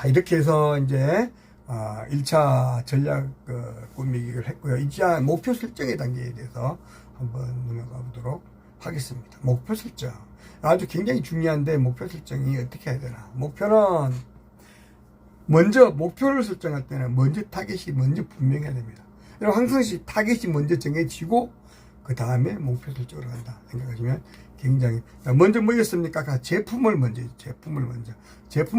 이렇게 해서 이제 1차 전략 꾸미기를 했고요. 이제 목표 설정의 단계에 대해서 한번 넘어가 보도록 하겠습니다. 목표 설정. 아주 굉장히 중요한데 목표 설정이 어떻게 해야 되나. 목표는 먼저 목표를 설정할 때는 먼저 타겟이 먼저 분명해야 됩니다. 여러분 항상 타겟이 먼저 정해지고 그 다음에 목표 설정을 한다 생각하시면 굉장히 먼저 뭐였습니까? 제품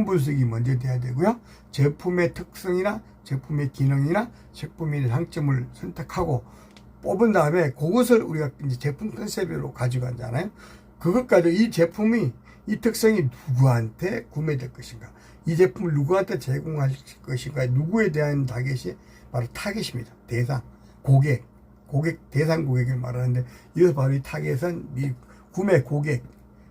분석이 먼저 돼야 되고요. 제품의 특성이나 제품의 기능이나 제품의 장점을 선택하고 뽑은 다음에 그것을 우리가 이제 제품 컨셉으로 가져가잖아요. 그것 가지고 이 제품이 이 특성이 누구한테 구매될 것인가, 이 제품을 누구한테 제공할 것인가, 누구에 대한 타겟이 바로 타겟입니다. 대상 대상 고객을 말하는데 이것이 바로 이 타겟은 이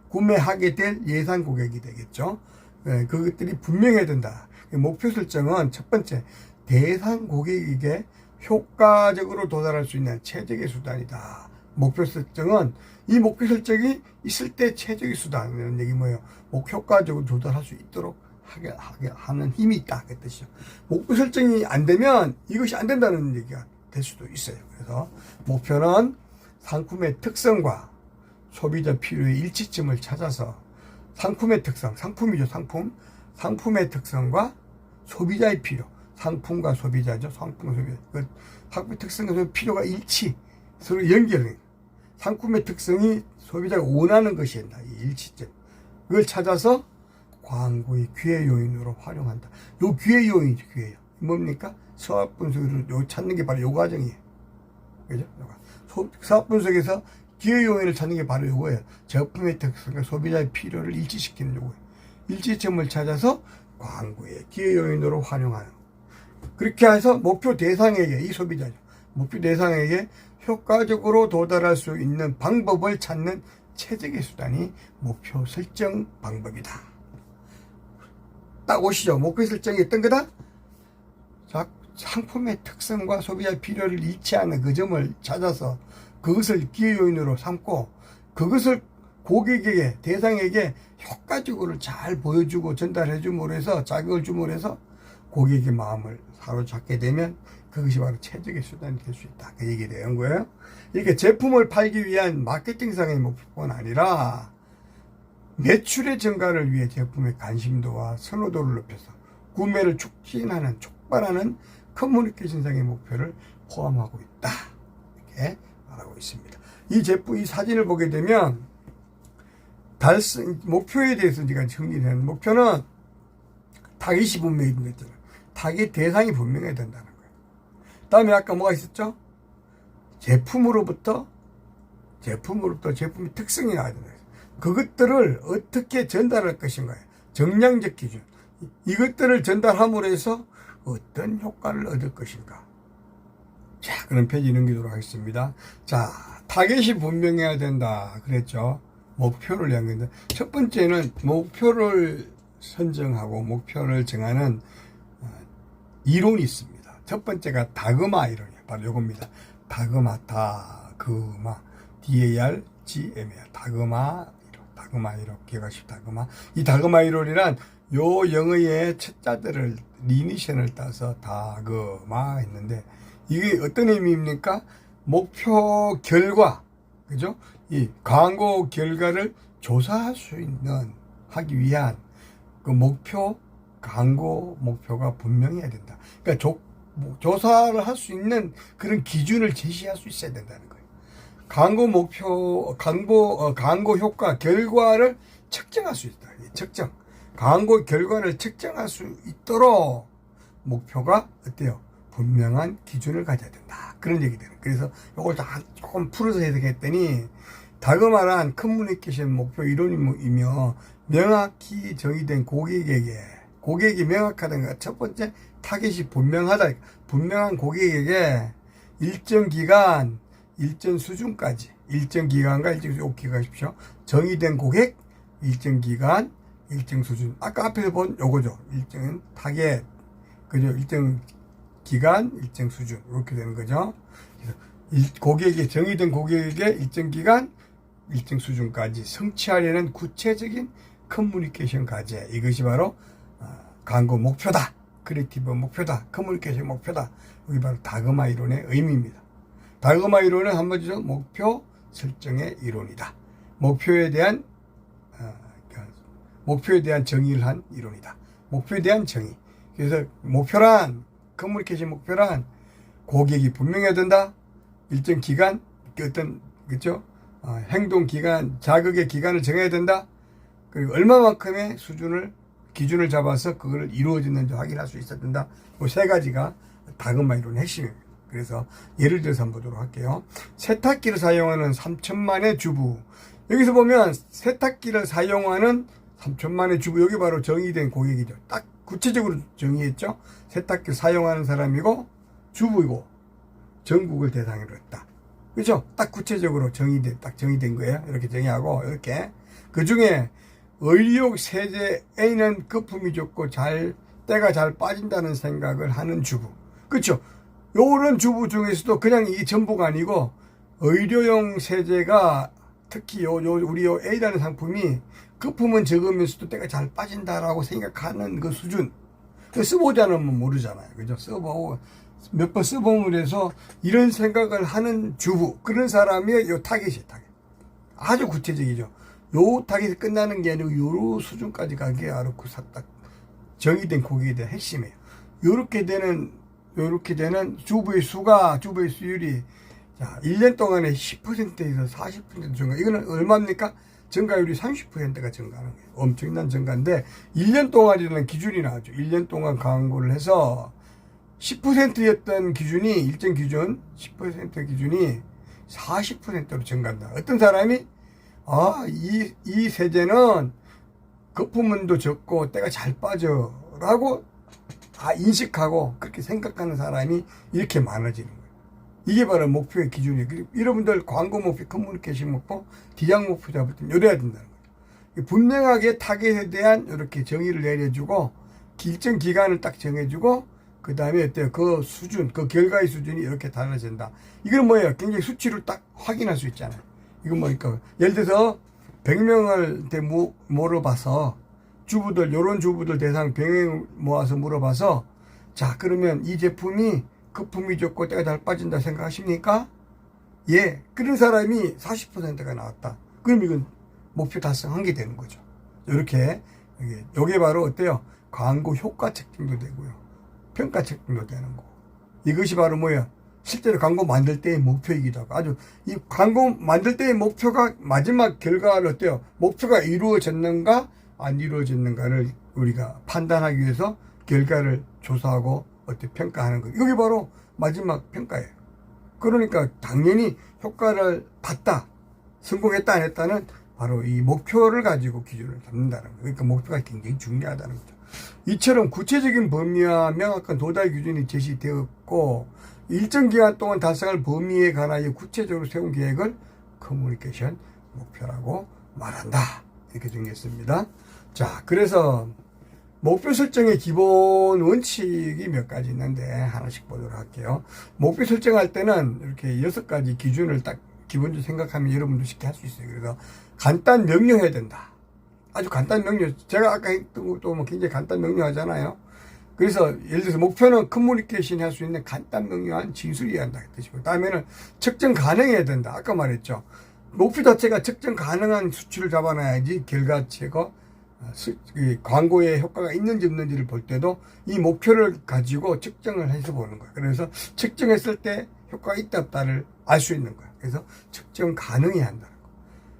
구매하게 될 예상 고객이 되겠죠. 그것들이 분명해야 된다. 목표 설정은 첫 번째, 대상 고객에게 효과적으로 도달할 수 있는 최적의 수단이다. 목표 설정은 이 목표 설정이 있을 때 최적의 수단이라는 얘기 뭐예요? 효과적으로 도달할 수 있도록 하게 하는 힘이 있다. 그 뜻이죠. 목표 설정이 안 되면 이것이 안 된다는 얘기가 될 수도 있어요. 그래서 목표는 상품의 특성과 소비자 필요의 일치점을 찾아서 상품의 특성, 상품이죠, 상품의 특성과 소비자의 필요, 상품과 소비자죠, 상품과 소비자. 상품의 특성과 필요가 서로 연결해. 상품의 특성이 소비자가 원하는 것이 된다. 이 일치점. 그걸 찾아서 광고의 기회 요인으로 활용한다. 요 기회 요인이죠, 기회요. 뭡니까? 사업 분석으로 찾는 게 바로 요 과정이에요. 그죠? 사업 분석에서 기회 요인을 찾는 게 바로 요거예요. 제품의 특성과 소비자의 필요를 일치시키는 요거예요. 일치점을 찾아서 광고의 기회 요인으로 활용하는. 그렇게 해서 목표 대상에게, 이 소비자죠. 목표 대상에게 효과적으로 도달할 수 있는 방법을 찾는 최적의 수단이 목표 설정 방법이다. 딱 오시죠. 목표 설정이 어떤 거다? 자, 상품의 특성과 소비자의 필요를 일치하는 그 점을 찾아서 그것을 기회 요인으로 삼고 그것을 고객에게, 대상에게 효과적으로 잘 보여주고 전달해 줌으로 해서 자극을 줌으로 해서 고객의 마음을 사로잡게 되면 그것이 바로 최적의 수단이 될 수 있다. 그 얘기를 한 거예요. 이렇게 제품을 팔기 위한 마케팅상의 목표뿐 아니라 매출의 증가를 위해 제품의 관심도와 선호도를 높여서 구매를 촉발하는 커뮤니케이션상의 목표를 포함하고 있다. 이렇게 말하고 있습니다. 이 사진을 보게 되면 목표에 대해서 제가 정리를 하는 목표는 타깃이 분명히 된다잖아요. 타깃 대상이 분명해야 된다는 거예요. 다음에 아까 뭐가 있었죠? 제품으로부터 제품의 특성이 나와야 된다. 그것들을 어떻게 전달할 것인가요? 정량적 기준. 이것들을 전달함으로 해서 어떤 효과를 얻을 것인가. 자, 그럼 페이지 넘기도록 하겠습니다. 자, 타겟이 분명해야 된다. 그랬죠. 목표를 위한 건데, 첫 번째는 목표를 선정하고 목표를 정하는 이론이 있습니다. 첫 번째가 다그마 이론이에요. 바로 이겁니다. 다그마, DARGM이에요. 다그마 이론, 기억하시죠? 이 다그마 이론이란 요 영어의 첫 자들을 리니션을 따서 다그마 했는데, 이게 어떤 의미입니까? 목표 결과, 그죠? 이 광고 결과를 조사할 수 있는, 하기 위한 그 광고 목표가 분명해야 된다. 그러니까 조사를 할 수 있는 그런 기준을 제시할 수 있어야 된다는 거예요. 광고 효과 결과를 측정할 수 있다. 광고 결과를 측정할 수 있도록 목표가 어때요? 분명한 기준을 가져야 된다. 그런 얘기 되는. 그래서 이걸 다 조금 풀어서 해석했더니, 다그마란 커뮤니케이션 목표 이론이며 명확히 정의된 고객이 명확하다는 것. 첫 번째, 타겟이 분명하다. 분명한 고객에게 일정 기간, 일정 수준까지, 일정 기간과 일정 수준, 기억하십시오. 정의된 고객, 일정 기간, 일정 수준. 아까 앞에서 본 요거죠. 일정 타겟, 그죠? 일정 기간, 일정 수준. 이렇게 되는 거죠. 정의된 고객에게 일정 기간, 일정 수준까지 성취하려는 구체적인 커뮤니케이션 과제. 이것이 바로 광고 목표다. 크리에이티브 목표다. 커뮤니케이션 목표다. 여기 바로 다그마 이론의 의미입니다. 다그마 이론은 한마디로 목표 설정의 이론이다. 목표에 대한 정의를 한 이론이다. 목표에 대한 정의. 그래서 목표란, 커뮤니케이션 목표란 고객이 분명해야 된다. 일정 기간, 어떤, 그죠? 행동 기간, 자극의 기간을 정해야 된다. 그리고 얼마만큼의 기준을 잡아서 그걸 이루어졌는지 확인할 수 있어야 된다. 그 세 가지가 다그마 이론의 핵심입니다. 그래서 예를 들어서 한번 보도록 할게요. 세탁기를 사용하는 3천만의 주부. 여기서 보면 세탁기를 사용하는 3천만의 주부, 여기 바로 정의된 고객이죠. 딱 구체적으로 정의했죠. 세탁기를 사용하는 사람이고 주부이고 전국을 대상으로 했다. 그렇죠? 딱 구체적으로 정의된 거예요. 이렇게 정의하고 이렇게 그 중에 의료용 세제 A는 거품이 좋고 때가 잘 빠진다는 생각을 하는 주부. 그렇죠? 요런 주부 중에서도 그냥 이게 전부가 아니고 의료용 세제가 특히 우리 A라는 상품이 거품은 적으면서도 때가 잘 빠진다라고 생각하는 그 수준. 써보지 않으면 모르잖아요. 그죠? 써보고 몇 번 써보면 해서 이런 생각을 하는 주부. 그런 사람이 요 타겟이에요, 타겟. 아주 구체적이죠. 요 타겟이 끝나는 게 아니고 요 수준까지 가게 알았고 딱 정의된 고객에 대한 핵심이에요. 요렇게 되는 주부의 수율이 자, 1년 동안에 10%에서 40% 증가. 이거는 얼마입니까? 증가율이 30%가 증가하는 거예요. 엄청난 증가인데 1년 동안이라는 기준이 나왔죠. 1년 동안 광고를 해서 10%였던 기준이 일정 기준 10% 기준이 40%로 증가한다. 어떤 사람이 이 세제는 거품문도 적고 때가 잘 빠져라고 인식하고 그렇게 생각하는 사람이 이렇게 많아지는 거예요. 이게 바로 목표의 기준이에요. 여러분들 광고 목표, 커뮤니케이션 목표, 디자인 목표 잡을 때 이래야 된다는 거예요. 분명하게 타겟에 대한 이렇게 정의를 내려주고 일정 기간을 딱 정해주고 그 다음에 어때요? 그 수준, 그 결과의 수준이 이렇게 달라진다. 이건 뭐예요? 굉장히 수치를 딱 확인할 수 있잖아요. 이건 뭐니까 예를 들어서 100명을 물어봐서 요런 주부들 대상 100명 모아서 물어봐서 자, 그러면 이 제품이 거품이 좋고 때가 잘 빠진다 생각하십니까? 예. 그런 사람이 40%가 나왔다. 그럼 이건 목표 달성한 게 되는 거죠. 이렇게, 요게 바로 어때요? 광고 효과 측정도 되고요. 평가 측정도 되는 거고. 이것이 바로 뭐야? 실제로 광고 만들 때의 목표이기도 하고 아주 이 광고 만들 때의 목표가 마지막 결과를 어때요? 목표가 이루어졌는가 안 이루어졌는가를 우리가 판단하기 위해서 결과를 조사하고 어떻게 평가하는 거. 이게 바로 마지막 평가예요. 그러니까 당연히 효과를 봤다, 성공했다 안 했다는 바로 이 목표를 가지고 기준을 잡는다는 거예요. 그러니까 목표가 굉장히 중요하다는 거죠. 이처럼 구체적인 범위와 명확한 도달 기준이 제시되었고 일정 기간 동안 달성할 범위에 관하여 구체적으로 세운 계획을 커뮤니케이션 목표라고 말한다. 이렇게 정리했습니다. 자, 그래서 목표 설정의 기본 원칙이 몇 가지 있는데 하나씩 보도록 할게요. 목표 설정할 때는 이렇게 6가지 기준을 딱 기본적으로 생각하면 여러분도 쉽게 할 수 있어요. 그래서 간단 명료해야 된다. 아주 간단 명료. 제가 아까 했던 것도 뭐 굉장히 간단 명료하잖아요. 그래서 예를 들어서 목표는 커뮤니케이션 할 수 있는 간단 명료한 진술이어야 한다. 뜻이고 다음에는 측정 가능해야 된다. 아까 말했죠. 목표 자체가 측정 가능한 수치를 잡아놔야지 결과체가 광고에 효과가 있는지 없는지를 볼 때도 이 목표를 가지고 측정을 해서 보는 거예요. 그래서 측정했을 때 효과가 있다 없다를 알 수 있는 거예요. 그래서 측정 가능해야 한다는 거.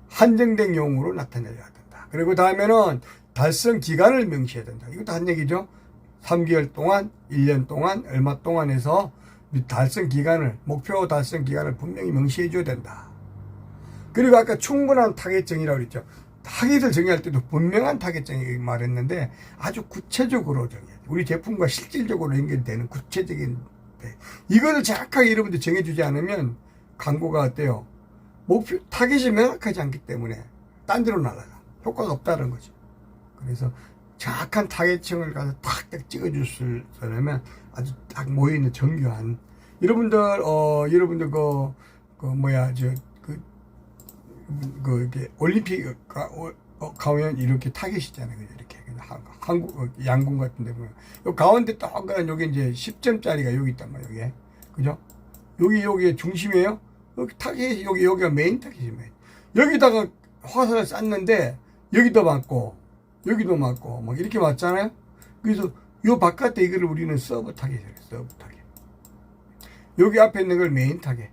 한정된 용어로 나타내야 된다. 그리고 다음에는 달성 기간을 명시해야 된다. 이것도 한 얘기죠. 3개월 동안, 1년 동안, 얼마 동안 해서 달성 기간을, 목표 달성 기간을 분명히 명시해 줘야 된다. 그리고 아까 충분한 타겟정의라고 그랬죠. 타겟을 정의할 때도 분명한 타겟정의 말했는데 아주 구체적으로 정해야 돼. 우리 제품과 실질적으로 연결되는 구체적인 이거를 정확하게 여러분들 정해주지 않으면 광고가 어때요? 목표 타겟이 명확하지 않기 때문에 딴 데로 날아가. 효과가 없다는 거죠. 그래서 정확한 타겟층을 가서 탁탁 찍어주려면 아주 딱 모여있는 정교한 여러분들 이게 올림픽 가면 이렇게 타겟이잖아요. 이렇게. 한국, 양궁 같은 데 보면. 요 가운데 동그란 요게 이제 10점짜리가 여기 있단 말이에요. 여기. 그죠? 여기 중심이에요. 여기 타겟이, 여기가 메인 타겟이에요. 여기다가 화살을 쐈는데, 여기도 맞고, 여기도 맞고, 막 이렇게 맞잖아요? 그래서 요 바깥에 이거를 우리는 서브 타겟이에요. 서브 타겟. 여기 앞에 있는 걸 메인 타겟.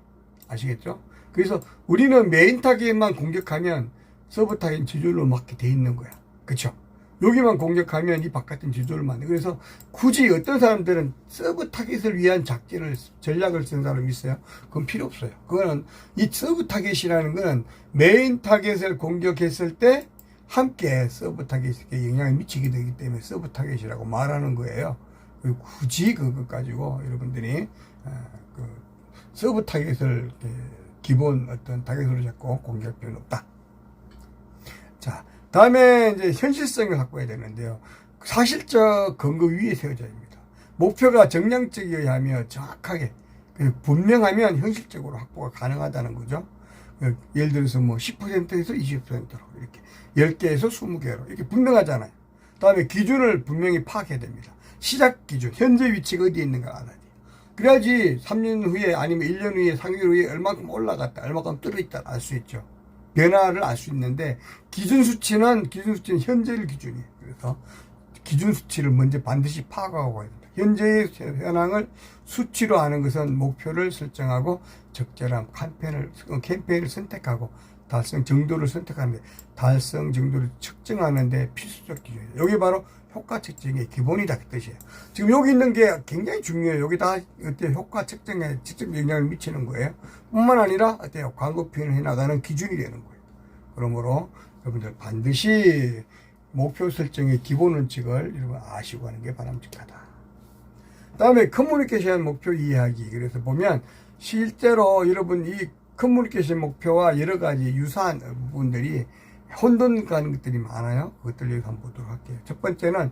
아시겠죠? 그래서 우리는 메인 타겟만 공격하면 서브 타겟 지졸로 맞게 돼 있는 거야. 그쵸? 여기만 공격하면 이 바깥은 지졸로 맞네. 그래서 굳이 어떤 사람들은 서브 타겟을 위한 전략을 쓰는 사람이 있어요. 그건 필요 없어요. 그거는 이 서브 타겟이라는 거는 메인 타겟을 공격했을 때 함께 서브 타겟에 영향을 미치게 되기 때문에 서브 타겟이라고 말하는 거예요. 굳이 그것 가지고 여러분들이 서브 타겟을 기본 어떤 타겟으로 잡고 공격할 필요는 없다. 자, 다음에 이제 현실성을 확보해야 되는데요. 사실적 근거 위에 세워져야 합니다. 목표가 정량적이어야 하며 정확하게 분명하면 현실적으로 확보가 가능하다는 거죠. 예를 들어서 뭐 10%에서 20%로 이렇게 10개에서 20개로 이렇게 분명하잖아요. 다음에 기준을 분명히 파악해야 됩니다. 시작 기준, 현재 위치가 어디에 있는가 알아야 돼요. 그래야지 3년 후에 아니면 1년 후에 3개월 후에 얼마큼 올라갔다, 얼마큼 떨어졌다 알 수 있죠. 변화를 알 수 있는데 기준 수치는 현재를 기준이에요. 그래서 기준 수치를 먼저 반드시 파악하고 가야 됩니다. 현재의 현황을 수치로 아는 것은 목표를 설정하고 적절한 캠페인을 선택하고 달성 정도를 선택하는데 달성 정도를 측정하는데 필수적 기준이에요. 여기 바로 효과 측정의 기본이다 그 뜻이에요. 지금 여기 있는 게 굉장히 중요해요. 여기 다 어때요? 효과 측정에 직접 영향을 미치는 거예요. 뿐만 아니라 어때요? 광고 표현을 해나가는 기준이 되는 거예요. 그러므로 여러분들 반드시 목표 설정의 기본 원칙을 여러분 아시고 하는 게 바람직하다. 다음에 커뮤니케이션 목표 이해하기. 그래서 보면 실제로 여러분 이 커뮤니케이션 목표와 여러 가지 유사한 부분들이 혼돈 가는 것들이 많아요. 그것들 얘기 한번 보도록 할게요. 첫 번째는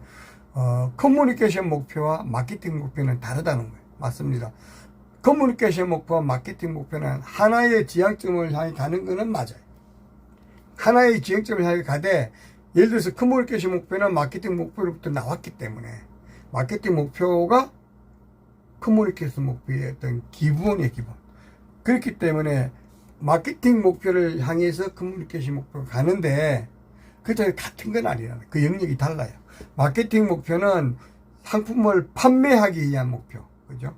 커뮤니케이션 목표와 마케팅 목표는 다르다는 거예요. 맞습니다. 커뮤니케이션 목표와 마케팅 목표는 하나의 지향점을 향해 가는 거는 맞아요. 하나의 지향점을 향해 가되 예를 들어서 커뮤니케이션 목표는 마케팅 목표로부터 나왔기 때문에 마케팅 목표가 커뮤니케이션 목표의 어떤 기본이에요. 기본. 그렇기 때문에 마케팅 목표를 향해서 커뮤니케이션 목표가 가는데 그것도 같은 건 아니라는 그 영역이 달라요. 마케팅 목표는 상품을 판매하기 위한 목표. 그죠?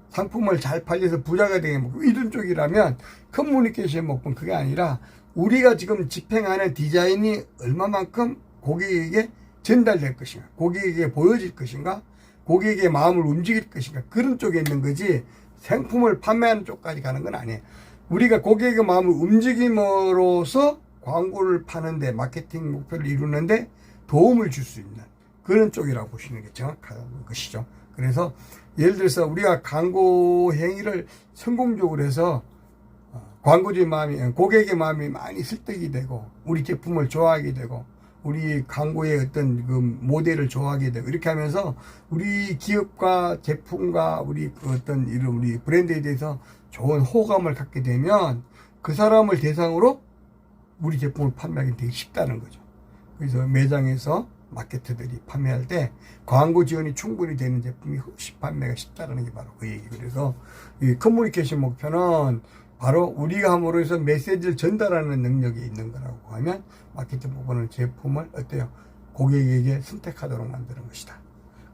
상품을 잘 팔려서 부자가 되는 목표. 이런 쪽이라면 커뮤니케이션 목표는 그게 아니라 우리가 지금 집행하는 디자인이 얼마만큼 고객에게 전달될 것인가, 고객에게 보여질 것인가, 고객의 마음을 움직일 것인가, 그런 쪽에 있는 거지 상품을 판매하는 쪽까지 가는 건 아니에요. 우리가 고객의 마음을 움직임으로써 광고를 파는데 마케팅 목표를 이루는데 도움을 줄 수 있는 그런 쪽이라고 보시는 게 정확한 것이죠. 그래서 예를 들어서 우리가 광고 행위를 성공적으로 해서 광고주의 마음이, 고객의 마음이 많이 설득이 되고 우리 제품을 좋아하게 되고 우리 광고의 어떤 그 모델을 좋아하게 되고 이렇게 하면서 우리 기업과 제품과 우리 어떤 이런 우리 브랜드에 대해서 좋은 호감을 갖게 되면 그 사람을 대상으로 우리 제품을 판매하기 되게 쉽다는 거죠. 그래서 매장에서 마케터들이 판매할 때 광고 지원이 충분히 되는 제품이 훨씬 판매가 쉽다는 게 바로 그 얘기. 그래서 이 커뮤니케이션 목표는 바로 우리가 함으로 해서 메시지를 전달하는 능력이 있는 거라고 하면 마케팅 부분은 제품을 어때요? 고객에게 선택하도록 만드는 것이다.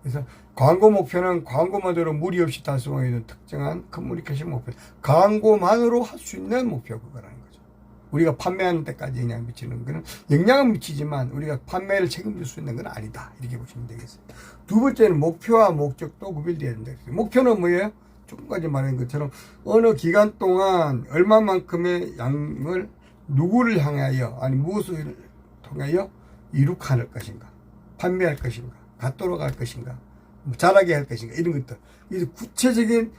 그래서 광고 목표는 광고만으로 무리 없이 달성하게 되는 특정한 커뮤니케이션 목표. 광고만으로 할 수 있는 목표 그거라는 거죠. 우리가 판매하는 데까지 영향을 미치는 거는 영향은 미치지만 우리가 판매를 책임질 수 있는 건 아니다. 이렇게 보시면 되겠어요. 두 번째는 목표와 목적도 구별되어야 된다. 목표는 뭐예요? 조금까지 말한 것처럼 어느 기간 동안 얼마만큼의 양을 누구를 향하여 아니 무엇을 통하여 이룩할 것인가, 판매할 것인가, 갖도록 할 것인가, 잘하게 할 것인가 이런 것들. 그래서 구체적인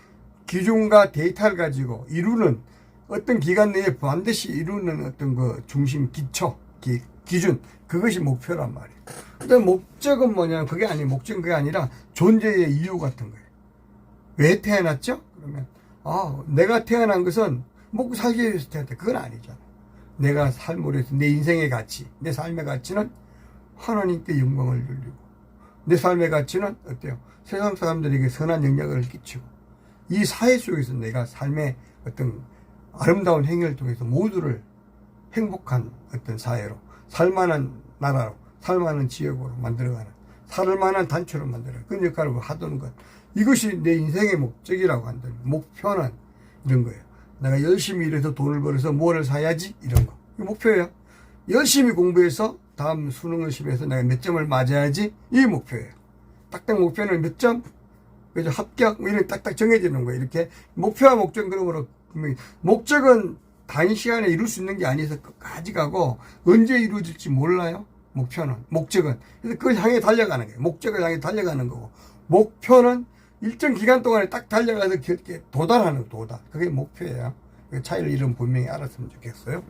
기준과 데이터를 가지고 이루는 어떤 기간 내에 반드시 이루는 어떤 그 중심 기초 기준 그것이 목표란 말이에요. 근데 목적은 뭐냐면 그게 아니 목적은 그게 아니라 존재의 이유 같은 거예요. 왜 태어났죠? 그러면 내가 태어난 것은 먹고 살기 위해서 태어났다. 그건 아니잖아요. 내가 삶으로 해서 내 인생의 가치, 내 삶의 가치는 하나님께 영광을 돌리고, 내 삶의 가치는 어때요? 세상 사람들에게 선한 영향을 끼치고, 이 사회 속에서 내가 삶의 어떤 아름다운 행위를 통해서 모두를 행복한 어떤 사회로, 살만한 나라로, 살만한 지역으로 만들어가는, 살만한 단체로 만들어가는 그 역할을 하도록 것. 이것이 내 인생의 목적이라고 한다면, 목표는 이런 거예요. 내가 열심히 일해서 돈을 벌어서 뭐를 사야지, 이런 거. 이게 목표예요. 열심히 공부해서 다음 수능을 시험해서 내가 몇 점을 맞아야지, 이게 목표예요. 딱딱 목표는 몇 점? 그래서 합격, 뭐 이런 딱딱 정해지는 거예요. 이렇게 목표와 목적은 그러므로, 목적은 단위 시간에 이룰 수 있는 게 아니어서 끝까지 가고, 언제 이루어질지 몰라요. 목적은. 그래서 그걸 향해 달려가는 거예요. 목적을 향해 달려가는 거고, 목표는 일정 기간 동안에 딱 달려가서 도달하는 거, 도달. 그게 목표예요. 그 차이를 이런 분명히 알았으면 좋겠어요.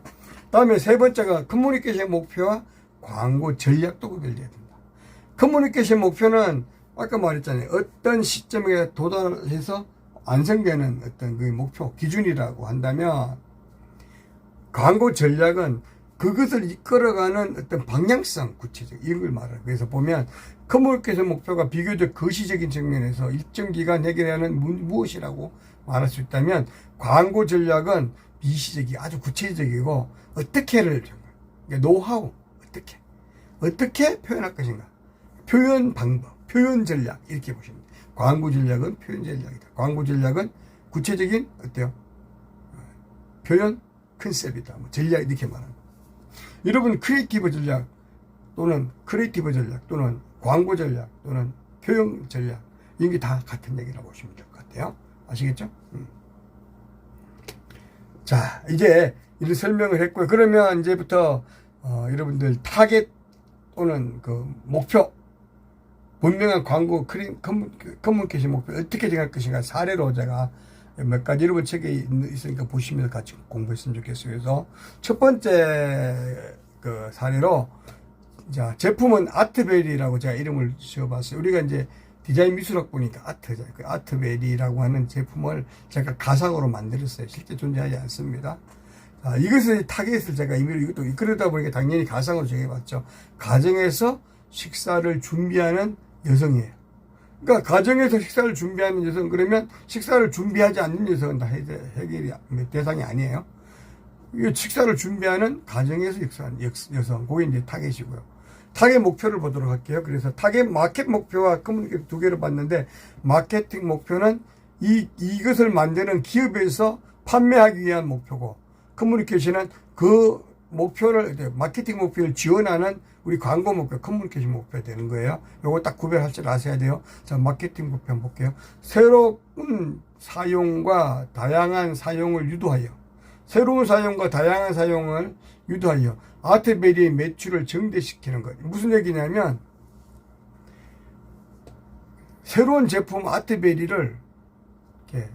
다음에 세 번째가 커뮤니케이션 목표와 광고 전략도 구별돼야 된다. 커뮤니케이션 목표는 아까 말했잖아요. 어떤 시점에 도달해서 완성되는 어떤 그 목표, 기준이라고 한다면, 광고 전략은 그것을 이끌어가는 어떤 방향성, 구체적, 이걸 말해요. 그래서 보면, 커뮤니케이션 목표가 비교적 거시적인 측면에서 일정 기간 해결하는 무엇이라고 말할 수 있다면, 광고 전략은 미시적이고 아주 구체적이고, 어떻게를, 그러니까 노하우, 어떻게 표현할 것인가. 표현 방법, 표현 전략, 이렇게 보시면 돼요. 광고 전략은 표현 전략이다. 광고 전략은 구체적인, 어때요? 표현 컨셉이다. 뭐 전략, 이렇게 말합니다. 여러분, 크리에이티브 전략, 또는 광고 전략, 또는 표현 전략, 이게 다 같은 얘기라고 보시면 될 것 같아요. 아시겠죠? 자, 이제 이런 설명을 했고요. 그러면 이제부터, 여러분들 타겟 또는 그 목표, 분명한 광고 커뮤니케이션 목표 어떻게 정할 것인가 사례로 제가 몇 가지 여러분 책에 있으니까 보시면서 같이 공부했으면 좋겠어요. 그래서 첫 번째 그 사례로, 자, 제품은 아트베리라고 제가 이름을 지어봤어요. 우리가 이제 디자인 미술학 보니까 아트베리라고 하는 제품을 제가 가상으로 만들었어요. 실제 존재하지 않습니다. 자, 이것의 타겟을 제가 이것도 그러다 보니까 당연히 가상으로 정해봤죠. 가정에서 식사를 준비하는 여성이에요. 그러니까 가정에서 식사를 준비하는 여성, 그러면 식사를 준비하지 않는 여성은 다 해결이 대상이 아니에요. 이 식사를 준비하는 가정에서 여성, 그게 이제 타겟이고요. 타겟 목표를 보도록 할게요. 그래서 타겟 마켓 목표와 커뮤니케이션 두 개를 봤는데, 마케팅 목표는 이것을 만드는 기업에서 판매하기 위한 목표고, 커뮤니케이션은 그 목표를, 마케팅 목표를 지원하는 우리 광고 목표, 커뮤니케이션 목표가 되는 거예요. 요거 딱 구별할 줄 아셔야 돼요. 자, 마케팅 목표 한번 볼게요. 새로운 사용과 다양한 사용을 유도하여, 새로운 사용과 다양한 사용을 유도하여 아트베리의 매출을 증대시키는 거예요. 무슨 얘기냐면, 새로운 제품 아트베리를 이렇게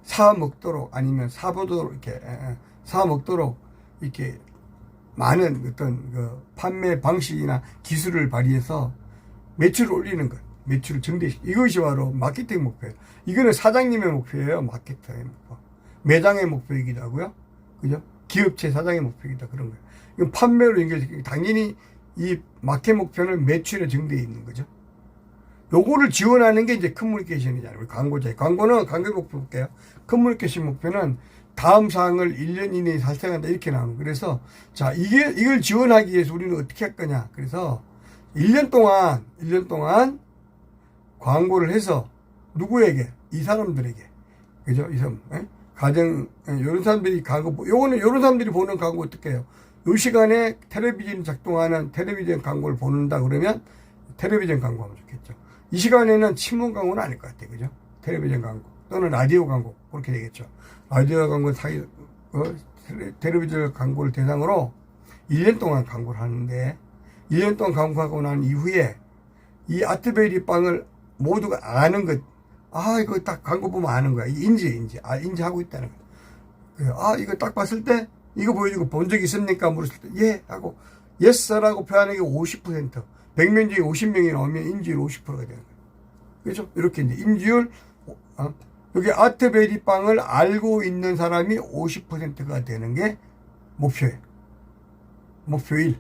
사 먹도록, 아니면 사보도록, 이렇게 사 먹도록 이렇게 많은 어떤 그 판매 방식이나 기술을 발휘해서 매출을 올리는 것, 매출을 증대시키는, 이것이 바로 마케팅 목표예요. 이거는 사장님의 목표예요. 마케터의 목표, 매장의 목표이기도 하고요. 그죠? 기업체 사장의 목표이기도, 그런 거예요. 이건 판매로 연결시키고, 당연히 이 마케 목표는 매출의 증대에 있는 거죠. 요거를 지원하는 게 이제 커뮤니케이션이잖아요. 우리 광고제. 광고는 광고 목표 볼게요. 커뮤니케이션 목표는 다음 사항을 1년 이내에 달성한다, 이렇게 나오는. 그래서, 자, 이걸 지원하기 위해서 우리는 어떻게 할 거냐. 그래서, 1년 동안 광고를 해서, 누구에게? 이 사람들에게. 그죠? 이 사람, 요런 사람들이 요런 사람들이 보는 광고 어떻게 해요? 요 시간에 텔레비전 작동하는 텔레비전 광고를 보는다 그러면, 텔레비전 광고 하면 좋겠죠. 이 시간에는 신문 광고는 아닐 것 같아요. 그죠? 텔레비전 광고. 또는 라디오 광고. 그렇게 되겠죠. 라디오 광고 텔레비전 광고를 대상으로 1년 동안 광고를 하는데, 1년 동안 광고하고 난 이후에 이 아트베리 빵을 모두가 아는 것, 이거 딱 광고 보면 아는 거야. 인지하고 있다는 거야. 이거 딱 봤을 때, 이거 보여주고 본 적 있습니까? 물었을 때, 예, 하고, 예스라고 표현하는 게 50%, 100명 중에 50명이 나오면 인지율 50%가 되는 거예요. 그렇죠? 이렇게 이제 인지율, 여기 아트베리 빵을 알고 있는 사람이 50%가 되는 게 목표예요. 목표일.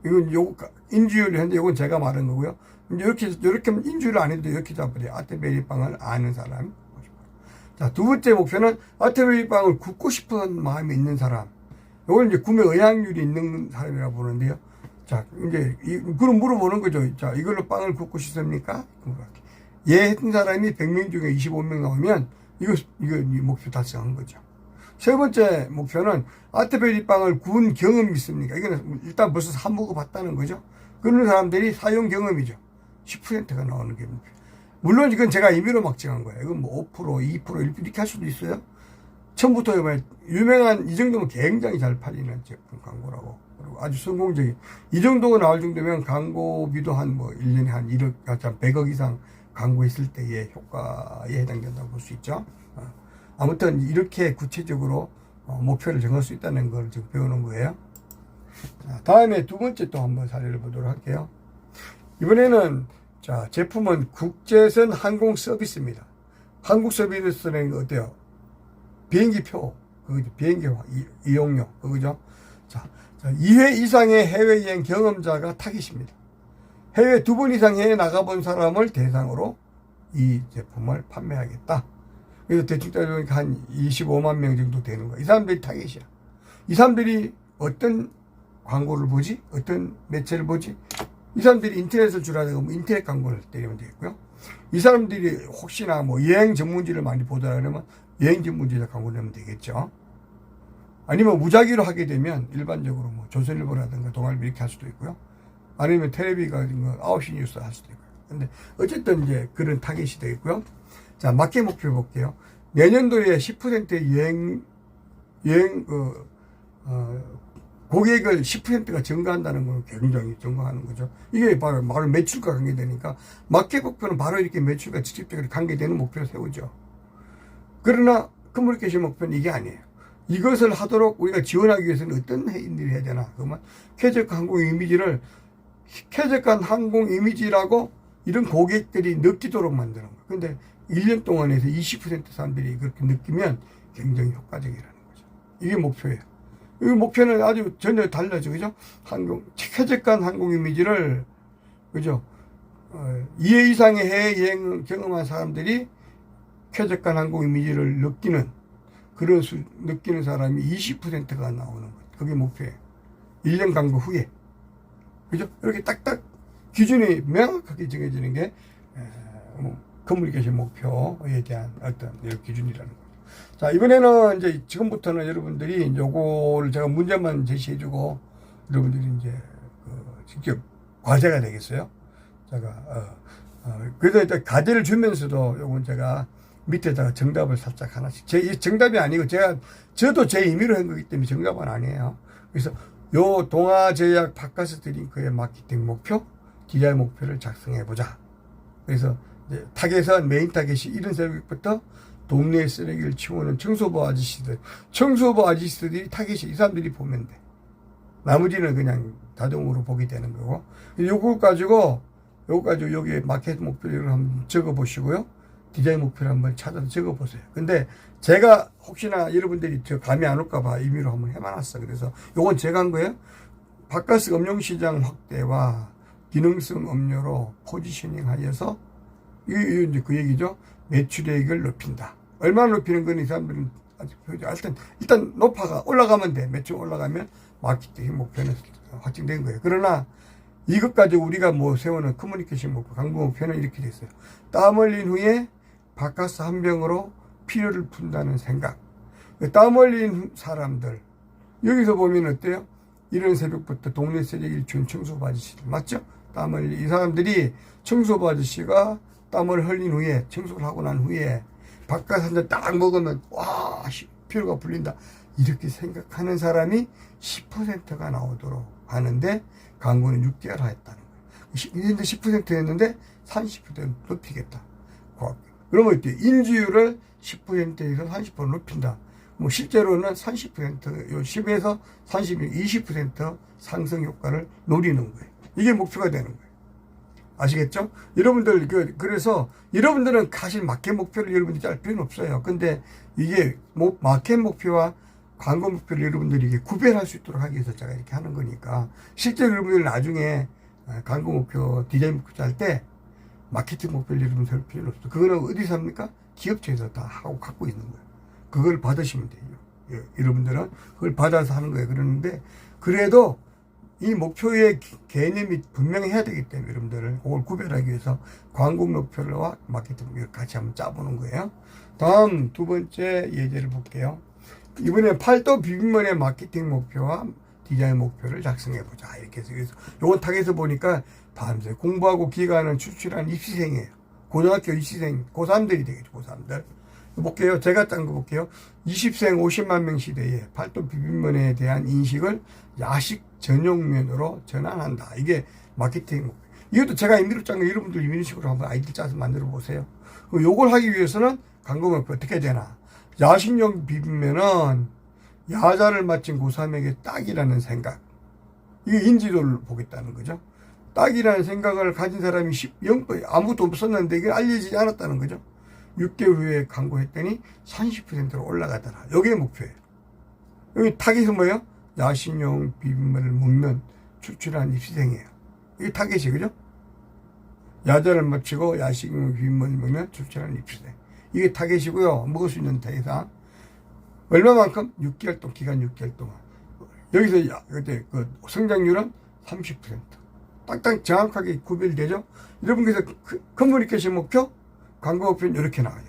이건 인주율이 현재 이건 제가 말한 거고요. 이제 이렇게 인주율을 안 해도 이렇게 잡아야 아테베리빵을 아는 사람. 자, 두 번째 목표는 아테베리빵을 굽고 싶은 마음이 있는 사람. 이걸 이제 구매 의향률이 있는 사람이라고 보는데요. 자, 이제, 그럼 물어보는 거죠. 자, 이걸로 빵을 굽고 싶습니까? 예, 했던 사람이 100명 중에 25명 나오면, 이거 목표 달성한 거죠. 세 번째 목표는 아테베리 빵을 구운 경험이 있습니까? 이거는 일단 벌써 사 먹어봤다는 거죠. 그런 사람들이 사용 경험이죠. 10%가 나오는 게 목표. 물론 이건 제가 임의로 막 정한 거예요. 이건 뭐 5%, 2% 이렇게 할 수도 있어요. 처음부터 유명한 이 정도면 굉장히 잘 팔리는 제품 광고라고. 그리고 아주 성공적인. 이 정도가 나올 정도면 광고비도 한 뭐 1년에 한 1억, 100억 이상 광고했을 때의 효과에 해당된다고 볼 수 있죠. 아무튼 이렇게 구체적으로 목표를 정할 수 있다는 걸 지금 배우는 거예요. 자, 다음에 두 번째 또 한번 사례를 보도록 할게요. 이번에는 자, 제품은 국제선 항공 서비스입니다. 한국 서비스는 어때요? 비행기표, 그거죠. 비행기 이용료, 그거죠. 자, 2회 이상의 해외여행 경험자가 타깃입니다. 해외 2번 이상 해외 나가본 사람을 대상으로 이 제품을 판매하겠다. 그래서 대충 따져보니까 한 25만 명 정도 되는 거야. 이 사람들이 타깃이야. 이 사람들이 어떤 광고를 보지? 어떤 매체를 보지? 이 사람들이 인터넷을 주라고 하면 인터넷 광고를 때리면 되겠고요. 이 사람들이 혹시나 뭐 여행 전문지를 많이 보더라 그러면 여행 전문지에다 광고를 내면 되겠죠. 아니면 무작위로 하게 되면 일반적으로 뭐 조선일보라든가 동아일보 이렇게 할 수도 있고요. 아니면 텔레비가 9시 뉴스 할 수도 있고요. 근데 어쨌든 이제 그런 타깃이 되겠고요. 자, 마켓 목표 볼게요. 내년도에 10%의 고객을 10%가 증가한다는 건 굉장히 증가하는 거죠. 이게 바로 매출과 관계되니까 마켓 목표는 바로 이렇게 매출과 직접적으로 관계되는 목표를 세우죠. 그러나 커뮤니케이션 목표는 이게 아니에요. 이것을 하도록 우리가 지원하기 위해서는 어떤 일을 해야 되나? 그러면 쾌적한 항공 이미지를 쾌적한 항공 이미지라고 이런 고객들이 느끼도록 만드는 거예요. 근데 1년 동안 해서 20% 사람들이 그렇게 느끼면 굉장히 효과적이라는 거죠. 이게 목표예요. 이 목표는 아주 전혀 달라져, 그죠? 쾌적한 항공 이미지를, 그죠? 2회 이상의 해외여행 경험한 사람들이 쾌적한 항공 이미지를 느끼는 사람이 20%가 나오는 거예요. 그게 목표예요. 1년 광고 후에. 그죠? 이렇게 딱딱 기준이 명확하게 정해지는 게, 커뮤니케이션 목표에 대한 어떤 이런 기준이라는 거죠. 자, 이번에는 이제 지금부터는 여러분들이 요거를 제가 문제만 제시해주고 여러분들이 이제 직접 과제가 되겠어요. 제가, 그래서 일단 과제를 주면서도 요건 제가 밑에다가 정답을 살짝 하나씩. 정답이 아니고 저도 제 임의로 한 거기 때문에 정답은 아니에요. 그래서 요 동아제약 바카스 드링크의 마케팅 목표, 디자인 목표를 작성해보자. 그래서 이제 타겟은 메인 타겟이 이른 새벽부터 동네 쓰레기를 치우는 청소부 아저씨들이 타겟이 이 사람들이 보면 돼. 나머지는 그냥 자동으로 보게 되는 거고. 요거 가지고 여기에 마켓 목표를 한번 적어보시고요. 디자인 목표를 한번 찾아서 적어보세요. 근데 제가 혹시나 여러분들이 저 감이 안 올까봐 임의로 한번 해봐놨어. 그래서 요건 제가 한 거예요. 바카스 음료시장 확대와 기능성 음료로 포지셔닝 하여서 이제 그 얘기죠. 매출액을 높인다. 얼마나 높이는 건 이 사람들은 아직 일단 올라가면 돼. 매출 올라가면 마케팅 목표는 확정된 거예요. 그러나 이것 가지고 우리가 뭐 세우는 커뮤니케이션 목표, 광고 목표는 이렇게 됐어요. 땀 흘린 후에 바카스 한 병으로 피로를 푼다는 생각. 땀 흘린 사람들. 여기서 보면 어때요? 이른 새벽부터 동네 쓰레기를 준 청소부 아저씨들. 맞죠? 이 사람들이 청소부 아저씨가 땀을 흘린 후에, 청소를 하고 난 후에, 바깥 한 잔 딱 먹으면, 와, 피로가 풀린다. 이렇게 생각하는 사람이 10%가 나오도록 하는데, 광고는 6개월 하였다는 거예요. 근데 10% 했는데, 30% 높이겠다. 그러면 어때요? 인지율을 10%에서 30% 높인다. 뭐, 실제로는 30%, 10에서 30, 20% 상승 효과를 노리는 거예요. 이게 목표가 되는 거예요. 아시겠죠? 여러분들, 그래서 여러분들은 사실 마켓 목표를 여러분들이 짤 필요는 없어요. 근데 이게 마켓 목표와 광고 목표를 여러분들이 이게 구별할 수 있도록 하기 위해서 제가 이렇게 하는 거니까, 실제로 여러분들 나중에 광고 목표, 디자인 목표 짤 때 마케팅 목표를 여러분 살 필요 없어. 그거는 어디서 합니까? 기업체에서 다 하고 갖고 있는 거예요. 그걸 받으시면 돼요. 여러분들은 그걸 받아서 하는 거예요. 그러는데, 그래도 이 목표의 개념이 분명해야 되기 때문에 여러분들은 그걸 구별하기 위해서 광고 목표와 마케팅 목표를 같이 한번 짜보는 거예요. 다음 두 번째 예제를 볼게요. 이번에 팔도 비빔면의 마케팅 목표와 디자인 목표를 작성해 보자. 이렇게 해서, 그래서 요건 타겟에서 보니까 밤새 공부하고 기가하는 출출한 입시생이에요. 고등학교 입시생, 고3들이 되겠죠, 고3들. 볼게요. 제가 짠 거 볼게요. 20생 50만 명 시대에 팔도 비빔면에 대한 인식을 야식 전용면으로 전환한다. 이게 마케팅 목표. 이것도 제가 임의로 짠 거 여러분들 이런 식으로 한번 아이디 짜서 만들어 보세요. 그럼 요걸 하기 위해서는 광고 목표 어떻게 되나? 야식용 비빔면은 야자를 마친 고3에게 딱이라는 생각. 이게 인지도를 보겠다는 거죠. 딱이라는 생각을 가진 사람이 0%, 아무것도 없었는데 이게 알려지지 않았다는 거죠. 6개월 후에 광고했더니 30%로 올라가더라. 이게 목표예요. 여기 타겟은 뭐예요? 야식용 비빔면을 먹는 출출한 입시생이에요. 이게 타겟이, 그죠? 야자를 마치고 야식용 비빔면을 먹는 출출한 입시생. 이게 타겟이고요. 먹을 수 있는 대상. 얼마만큼? 6개월 동안, 기간 6개월 동안. 여기서 그때 그 성장률은 30%. 딱딱 정확하게 구별되죠? 여러분께서 커뮤니케이션 목표, 광고 목표는 이렇게 나와요.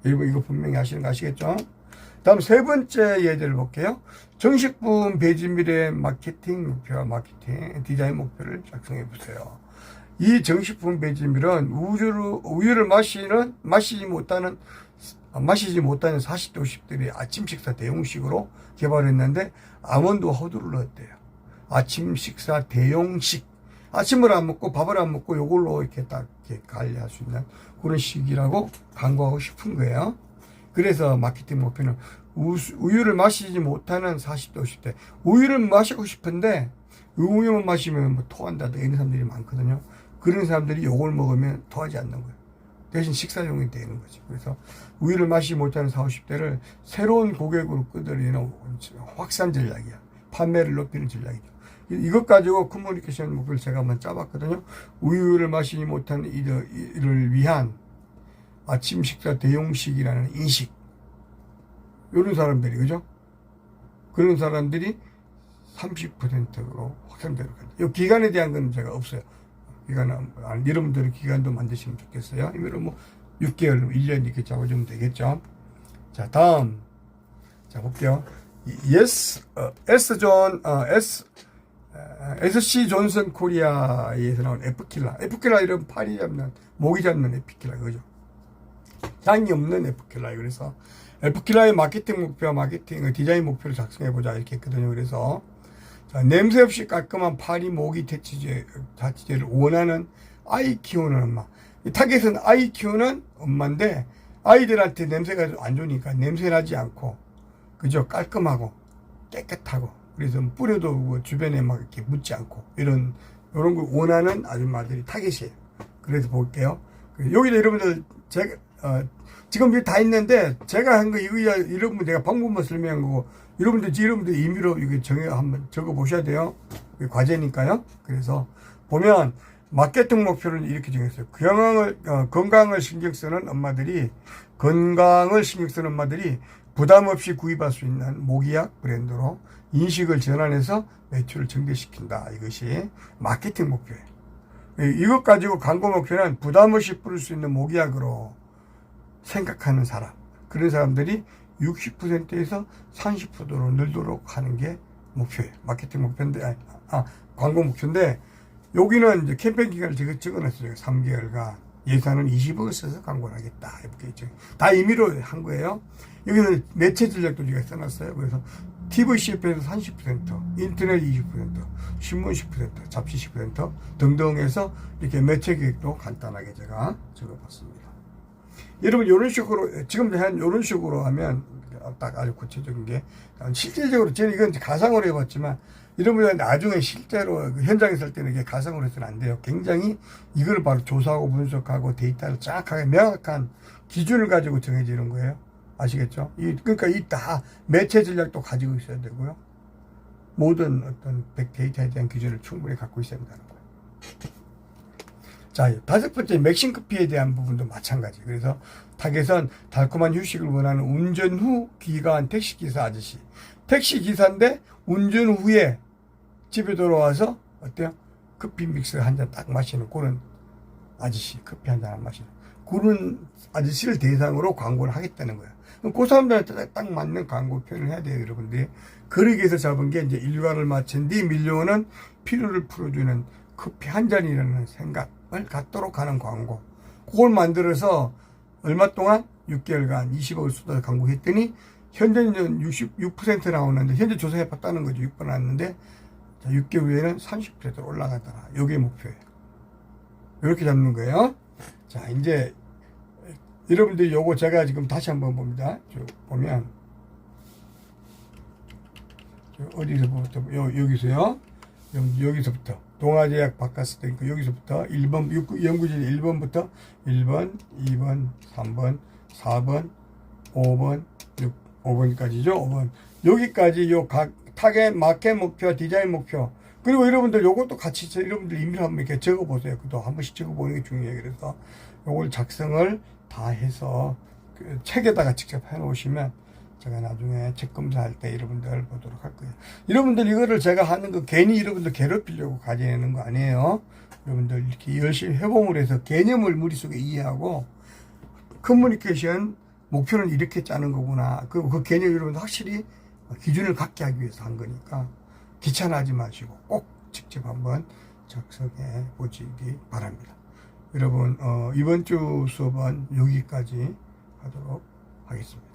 이거 분명히 아시는 거 아시겠죠? 다음 세 번째 예제를 볼게요. 정식품 배지밀의 마케팅 목표와 마케팅 디자인 목표를 작성해 보세요. 이 정식품 배지밀은 우유를 마시지 못하는 40대 50대의 아침 식사 대용식으로 개발했는데 아몬드 호두를 넣었대요. 아침 식사 대용식. 아침을 안 먹고 밥을 안 먹고 요걸로 이렇게 딱 이렇게 관리할 수 있는 그런 식이라고 광고하고 싶은 거예요. 그래서 마케팅 목표는 우유를 마시지 못하는 40대 50대. 우유를 마시고 싶은데 우유만 마시면 뭐 토한다든가 이런 사람들이 많거든요. 그런 사람들이 요걸 먹으면 토하지 않는 거예요. 대신 식사용이 되는 거지. 그래서 우유를 마시지 못하는 40, 50대를 새로운 고객으로 끌어들이는 확산 전략이야. 판매를 높이는 전략이죠. 이것 가지고 커뮤니케이션 목표를 제가 한번 짜봤거든요. 우유를 마시지 못하는 이를 위한 아침 식사 대용식이라는 인식. 이런 사람들이, 그죠? 그런 사람들이 30%로 확산되는 거예요. 이 기간에 대한 건 제가 없어요. 기간은, 여러분들은 기간도 만드시면 좋겠어요. 이거는 뭐 6개월, 1년 이렇게 잡아주면 되겠죠. 자, 다음. 자, 볼게요. SC 존슨 코리아에서 나온 에프킬라. 에프킬라 이런 팔이 잡는, 목이 잡는 에프킬라, 그죠? 향이 없는 에프킬라. 그래서 에프킬라의 마케팅 목표와 디자인 목표를 작성해보자. 이렇게 했거든요. 그래서 자, 냄새 없이 깔끔한 파리, 모기 퇴치제를 원하는 아이 키우는 엄마. 이 타겟은 아이 키우는 엄마인데 아이들한테 냄새가 안 좋으니까 냄새 나지 않고, 그죠? 깔끔하고 깨끗하고, 그래서 뿌려도 뭐 주변에 막 이렇게 묻지 않고 이런 걸 원하는 아줌마들이 타겟이에요. 그래서 볼게요. 여기도 여러분들 지금 이게 다 있는데 제가 한 거 이거 여러분들 내가 방법만 설명한 거고 여러분들 임의로 이거 한번 적어 보셔야 돼요. 과제니까요. 그래서 보면 마케팅 목표를 이렇게 정했어요. 건강을 신경 쓰는 엄마들이 부담 없이 구입할 수 있는 모기약 브랜드로 인식을 전환해서 매출을 증대시킨다. 이것이 마케팅 목표예요. 이것 가지고 광고 목표는 부담 없이 뿌릴 수 있는 모기약으로 생각하는 사람. 그런 사람들이 60%에서 30%로 늘도록 하는 게 목표예요. 마케팅 목표인데, 광고 목표인데, 여기는 이제 캠페인 기간을 적어놨어요. 3개월간. 예산은 20억을 써서 광고를 하겠다. 이렇게 다 임의로 한 거예요. 여기는 매체 전략도 제가 써놨어요. 그래서 TV CF에서 30%, 인터넷 20%, 신문 10%, 잡지 10% 등등 해서 이렇게 매체 계획도 간단하게 제가 적어봤습니다. 여러분, 이런 식으로, 지금 한 이런 식으로 하면 딱 아주 구체적인 게, 실질적으로 저는 이건 가상으로 해봤지만, 여러분들 나중에 실제로 현장에 설 때는 이게 가상으로 해서는 안 돼요. 굉장히 이걸 바로 조사하고 분석하고 데이터를 정확하게 명확한 기준을 가지고 정해지는 거예요. 아시겠죠? 그러니까 이 다 매체 전략도 가지고 있어야 되고요. 모든 어떤 빅데이터에 대한 기준을 충분히 갖고 있어야 된다는 거예요. 자, 5번째 맥심 커피에 대한 부분도 마찬가지. 그래서 타겟은 달콤한 휴식을 원하는 운전 후 귀가한 택시기사 아저씨. 택시기사인데 운전 후에 집에 돌아와서 어때요? 커피 믹스 한 잔 딱 마시는 그런 아저씨, 커피 한 잔 안 마시는 그런 아저씨를 대상으로 광고를 하겠다는 거야. 그 사람들한테 딱 맞는 광고 표현을 해야 돼요, 여러분들이. 그러기 위해서 잡은 게 이제 일과를 마친 뒤 밀려오는 피로를 풀어주는 커피 한 잔이라는 생각을 갖도록 하는 광고. 그걸 만들어서 얼마 동안 6개월간 20억을 쏟아 광고했더니 현재는 66% 나오는데 현재 조사해 봤다는 거죠. 6번 나왔는데 6개월 후에는 30% 올라가더라. 요게 목표예요. 이렇게 잡는 거예요. 자, 이제 여러분들 요거 제가 지금 다시 한번 봅니다. 보면 어디서부터 여기서요. 여기서부터 동아제약 바꿨을 때니까 여기서부터 1번 연구진 1번부터 1번, 2번, 3번, 4번, 5번, 5번까지죠. 5번 여기까지 요 각 타겟 마켓 목표, 디자인 목표 그리고 여러분들 요것도 같이 여러분들 임의로 한번 이렇게 적어보세요. 그것도 한 번씩 적어보는 게 중요해요. 그래서 요걸 작성을 다 해서 그 책에다가 직접 해놓으시면 제가 나중에 책 검사할 때 여러분들 보도록 할 거예요. 여러분들 이거를 제가 하는 거 괜히 여러분들 괴롭히려고 가져내는 거 아니에요. 여러분들 이렇게 열심히 회봉을 해서 개념을 머릿속에 이해하고 커뮤니케이션 목표는 이렇게 짜는 거구나. 그 개념 여러분들 확실히 기준을 갖게 하기 위해서 한 거니까 귀찮아하지 마시고 꼭 직접 한번 작성해 보시기 바랍니다. 여러분 이번 주 수업은 여기까지 하도록 하겠습니다.